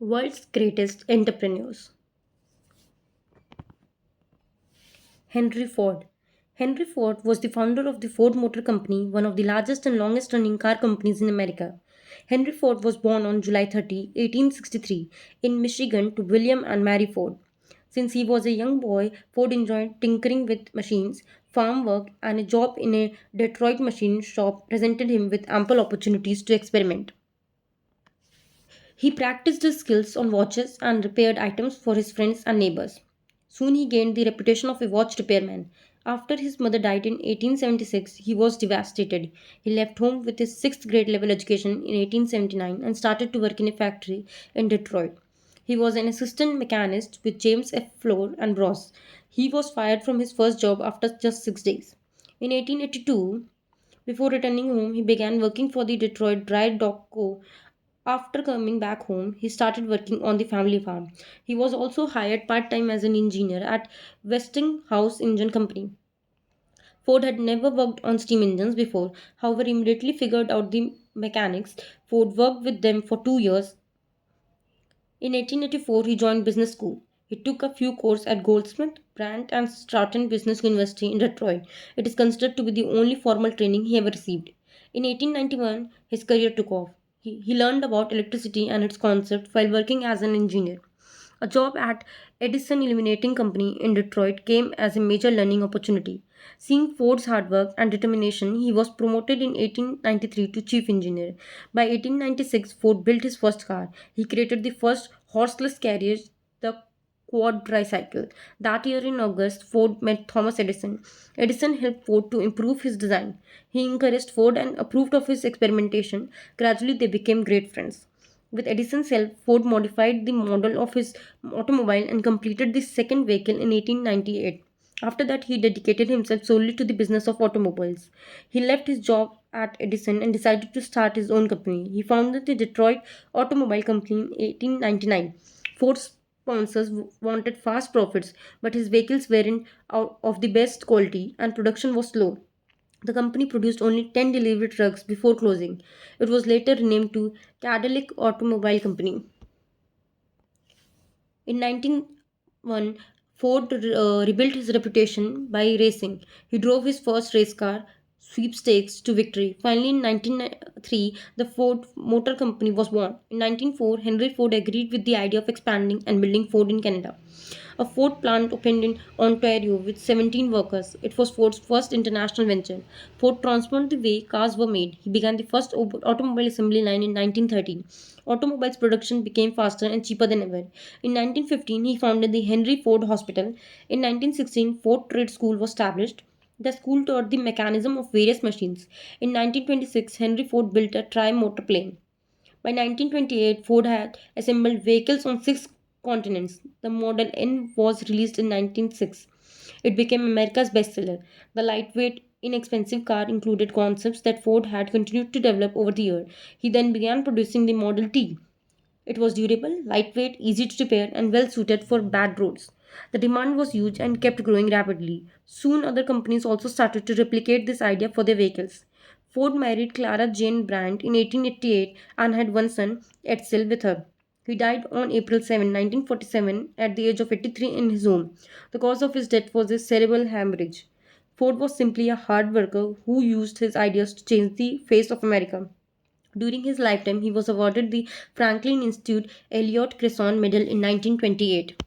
World's greatest entrepreneurs. Henry Ford. Henry Ford was the founder of the Ford Motor Company, one of the largest and longest running car companies in America. Henry Ford was born on July 30, 1863, in Michigan to William and Mary Ford. Since he was a young boy, Ford enjoyed tinkering with machines, farm work, and a job in a Detroit machine shop presented him with ample opportunities to experiment. He practiced his skills on watches and repaired items for his friends and neighbors. Soon he gained the reputation of a watch repairman. After his mother died in 1876, he was devastated. He left home with his 6th grade level education in 1879 and started to work in a factory in Detroit. He was an assistant mechanist with James F. Floor and Bros. He was fired from his first job after just 6 days. In 1882, before returning home, he began working for the Detroit Dry Dock Co. After coming back home, he started working on the family farm. He was also hired part time as an engineer at Westinghouse Engine Company. Ford had never worked on steam engines before, however, he immediately figured out the mechanics. Ford worked with them for 2 years. In 1884, he joined business school. He took a few courses at Goldsmith, Brand, and Stratton Business University in Detroit. It is considered to be the only formal training he ever received. In 1891, his career took off. He learned about electricity and its concept while working as an engineer. A job at Edison Illuminating Company in Detroit came as a major learning opportunity. Seeing Ford's hard work and determination, he was promoted in 1893 to chief engineer. By 1896, Ford built his first car. He created the first horseless carriage, the quadricycle. That year in August, Ford met Thomas Edison. Edison helped Ford to improve his design. He encouraged Ford and approved of his experimentation. Gradually, they became great friends. With Edison's help, Ford modified the model of his automobile and completed the second vehicle in 1898. After that, he dedicated himself solely to the business of automobiles. He left his job at Edison and decided to start his own company. He founded the Detroit Automobile Company in 1899. Ford's sponsors wanted fast profits, but his vehicles weren't out of the best quality and production was slow. The company produced only 10 delivery trucks before closing. It was later renamed to Cadillac Automobile Company. In 1901, Ford rebuilt his reputation by racing. He drove his first race car, sweepstakes, to victory. Finally, in 1903, the Ford Motor Company was born. In 1904, Henry Ford agreed with the idea of expanding and building Ford in Canada. A Ford plant opened in Ontario with 17 workers. It was Ford's first international venture. Ford transformed the way cars were made. He began the first automobile assembly line in 1913. Automobiles production became faster and cheaper than ever. In 1915, he founded the Henry Ford Hospital. In 1916, Ford Trade School was established. The school taught the mechanism of various machines. In 1926, Henry Ford built a tri-motor plane. By 1928, Ford had assembled vehicles on 6 continents. The Model N was released in 1906. It became America's bestseller. The lightweight, inexpensive car included concepts that Ford had continued to develop over the year. He then began producing the Model T. It was durable, lightweight, easy to repair, and well suited for bad roads. The demand was huge and kept growing rapidly. Soon, other companies also started to replicate this idea for their vehicles. Ford married Clara Jane Brandt in 1888 and had one son, Edsel, with her. He died on April 7, 1947, at the age of 83 in his home. The cause of his death was a cerebral hemorrhage. Ford was simply a hard worker who used his ideas to change the face of America. During his lifetime, he was awarded the Franklin Institute Elliott Cresson Medal in 1928.